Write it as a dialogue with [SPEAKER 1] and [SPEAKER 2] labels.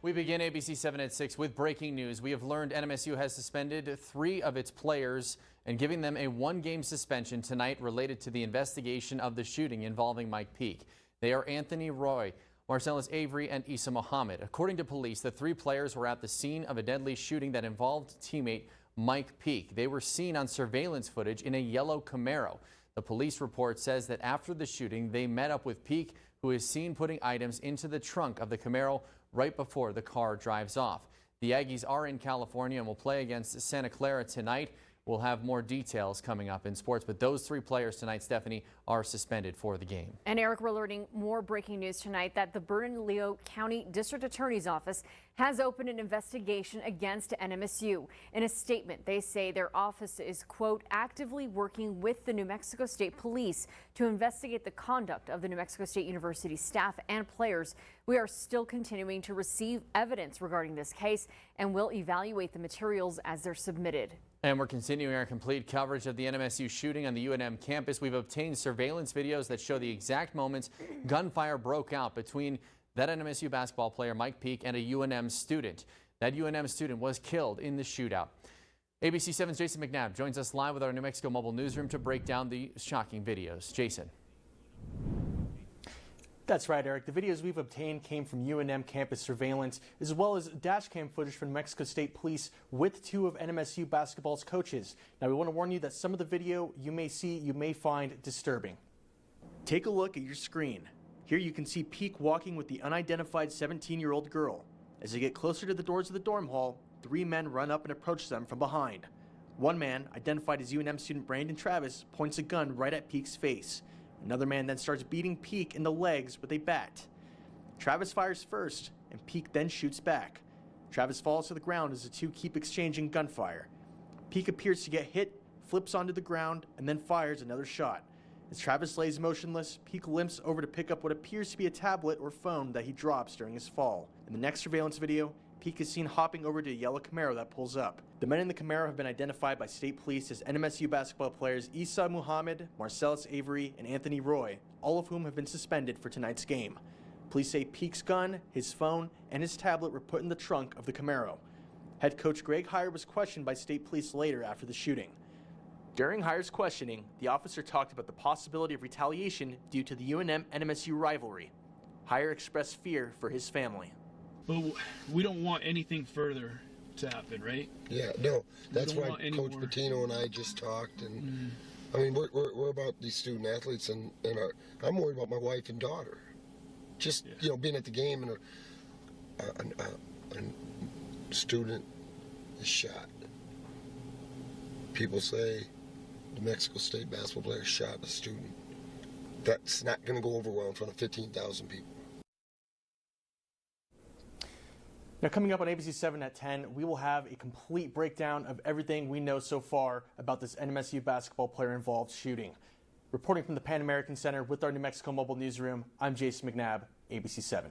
[SPEAKER 1] We begin ABC 7 at 6 with breaking news. We have learned NMSU has suspended 3 of its players and giving them a 1-game suspension tonight related to the investigation of the shooting involving Mike Peake. They are Anthony Roy, Marcellus Avery, and Issa Muhammad. According to police, the 3 players were at the scene of a deadly shooting that involved teammate Mike Peake. They were seen on surveillance footage in a yellow Camaro. The police report says that after the shooting, they met up with Peake, who is seen putting items into the trunk of the Camaro right before the car drives off. The Aggies are in California and will play against Santa Clara tonight. We'll have more details coming up in sports, but those 3 players tonight, Stephanie, are suspended for the game.
[SPEAKER 2] And Eric, we're learning more breaking news tonight that the Bernalillo County District Attorney's Office has opened an investigation against NMSU. In a statement, they say their office is, quote, actively working with the New Mexico State Police to investigate the conduct of the New Mexico State University staff and players. We are still continuing to receive evidence regarding this case and will evaluate the materials as they're submitted.
[SPEAKER 1] And we're continuing our complete coverage of the NMSU shooting on the UNM campus. We've obtained surveillance videos that show the exact moments gunfire broke out between that NMSU basketball player Mike Peake and a UNM student. That UNM student was killed in the shootout. ABC 7's Jason McNabb joins us live with our New Mexico mobile newsroom to break down the shocking videos. Jason.
[SPEAKER 3] That's right, Eric. The videos we've obtained came from UNM campus surveillance, as well as dashcam footage from New Mexico State Police with 2 of NMSU basketball's coaches. Now, we want to warn you that some of the video you may find disturbing. Take a look at your screen. Here you can see Peake walking with the unidentified 17-year-old girl. As they get closer to the doors of the dorm hall, 3 men run up and approach them from behind. One man, identified as UNM student Brandon Travis, points a gun right at Peake's face. Another man then starts beating Peake in the legs with a bat. Travis fires first, and Peake then shoots back. Travis falls to the ground as the 2 keep exchanging gunfire. Peake appears to get hit, flips onto the ground, and then fires another shot. As Travis lays motionless, Peake limps over to pick up what appears to be a tablet or phone that he drops during his fall. In the next surveillance video, Peake is seen hopping over to a yellow Camaro that pulls up. The men in the Camaro have been identified by state police as NMSU basketball players Issa Muhammad, Marcellus Avery, and Anthony Roy, all of whom have been suspended for tonight's game. Police say Peake's gun, his phone, and his tablet were put in the trunk of the Camaro. Head coach Greg Heyer was questioned by state police later after the shooting. During Heyer's questioning, the officer talked about the possibility of retaliation due to the UNM-NMSU rivalry. Heyer expressed fear for his family.
[SPEAKER 4] But we don't want anything further to happen, right?
[SPEAKER 5] Yeah, no. That's why Coach Patino and I just talked, and I mean, we're about these student athletes, and I'm worried about my wife and daughter. Just you know, being at the game and a student is shot. People say the Mexico State basketball player shot a student. That's not going to go over well in front of 15,000 people.
[SPEAKER 3] Now, coming up on ABC 7 at 10, we will have a complete breakdown of everything we know so far about this NMSU basketball player-involved shooting. Reporting from the Pan American Center with our New Mexico Mobile Newsroom, I'm Jason McNabb, ABC 7.